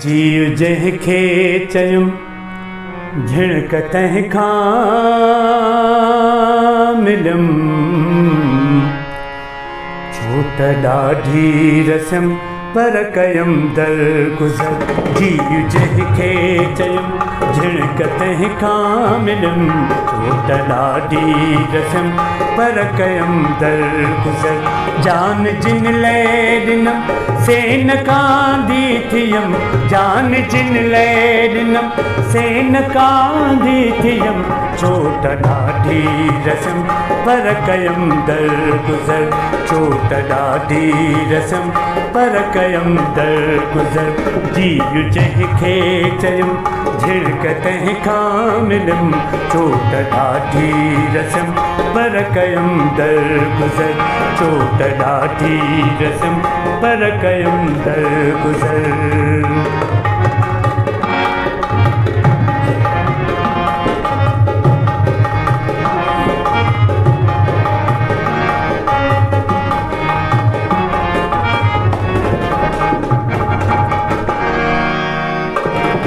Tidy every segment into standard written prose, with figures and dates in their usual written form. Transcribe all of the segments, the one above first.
जीव जंहिंखे चयुमि झिणक तंहिंखां मिलियुमि छो त ॾाढी रसियमि पर कयमि दरगुज़र। जीव जंहिंखे चयुमि झिणक तंहिंखां मिलियुमि छो त ॾाढी रसियमि पर कयमि दरगुज़र। जान जिन लाइ ॾिनमि से न कांदी थियमि, जान जिन लाइ ॾिनमि से न कांदी थियमि छो त ॾाढी रसियमि पर कयमि दरगुज़र। छो त ॾाढी रसियमि पर कयमि दरगुज़र। जीव जंहिंखे चयुमि झिणक तंहिंखां मिलियुमि छो त ॾाढी रसियमि पर कयमि दरगुज़र। छो त ॾाढी रसियमि पर कयमि दरगुज़र।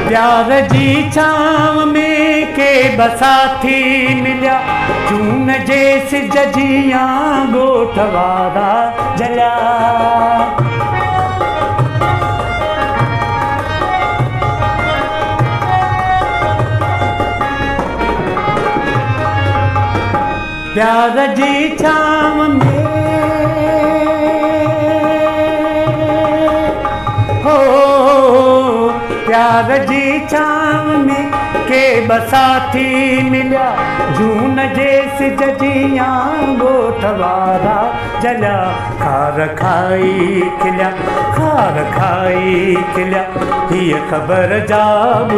प्यार जी छांव में के बसाथी मिलिया चून जे सिज जियां ॻोठ वारा जलिया। प्यार जी छांव में हो प्यार जी छांव में के बसाथी मिलिया जून जे सिज जियां ॻोठ वारा जलिया। खार खाई खिलिया खार खाई खिलिया हीअ ख़बर जा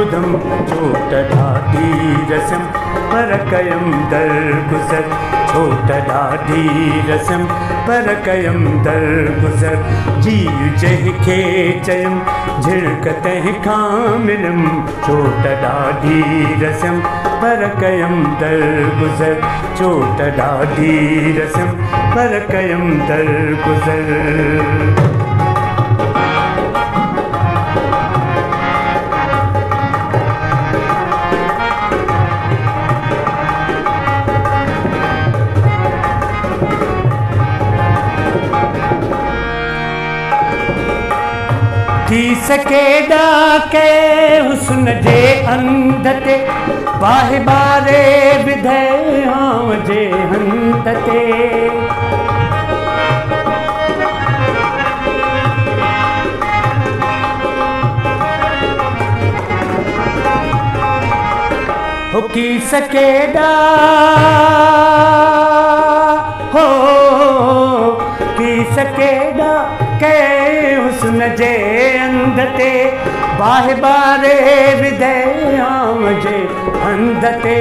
ॿुधमि छो त ॾाढी रसियमि पर कयमि दरगुज़र। छो त ॾाढी रसियमि पर कयमि दरगुज़र। जीव जंहिंखे चयुमि झिणक तंहिंखां मिलियुमि छो त ॾाढी रसियमि पर कयमि दरगुज़र। छो त ॾाढी रसियमि पर कयमि दरगुज़र। थी सके ॾाके हुस्न जे अंध ते बाहि ॿारे विधे आंव जे हंध ते। हो की सके हो की सके ॾाके हुस्न जे अंध ते बाहि ॿारे विधे आंव जे हंध ते।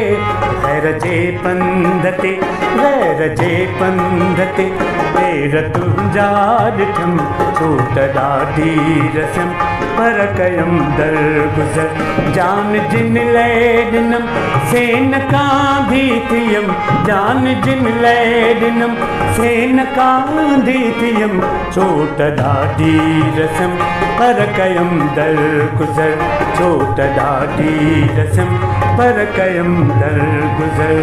ग़ैर जे पंध ते ग़ैर जे पंध ते पेर तुंहिंजा ॾिठमि छो त ॾाढी रसियमि पर कयमि दरगुज़र। जान जिन लाइ ॾिनमि से न कांदी थियमि, जान जिन लाइ ॾिनमि से न कांदी थियमि छो त ॾाढी रसियमि पर कयमि दरगुज़र। छो त ॾाढी रसियमि पर कयमि दरगुज़र।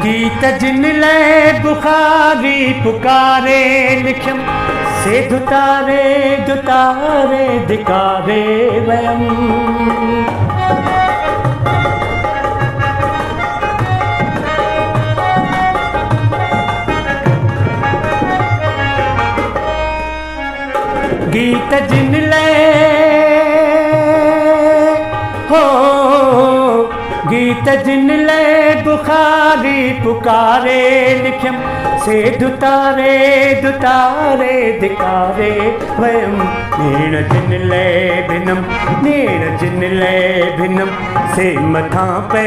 गीत जिन लाइ बुखारी पुकारे लिखियमि से दुतारे दुतारे धिकारे वयमि। गीत जिन लाइ हो गीत जिन लाइ बुखारी पुकारे लिखियमि से दुतारे दुतारे धिकारे वयमि। नेण जिन लाइ भिनमि नेण जिन लाइ भिनमि से मथां पे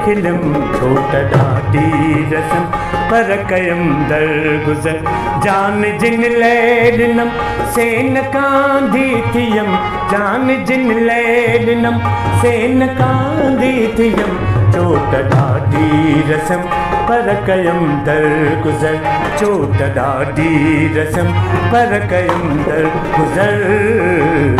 खिलियमि छो त ॾाढी रसियमि पर कयम दर गुज़र जान जिन लैॾिनम सेन कांधी थियम जान जिन लैॾिनम सेन कांधी थियम चोट ॾाढी रसम पर कयम दर गुज़र चोट ॾाढी रसम पर कयम दर गुज़र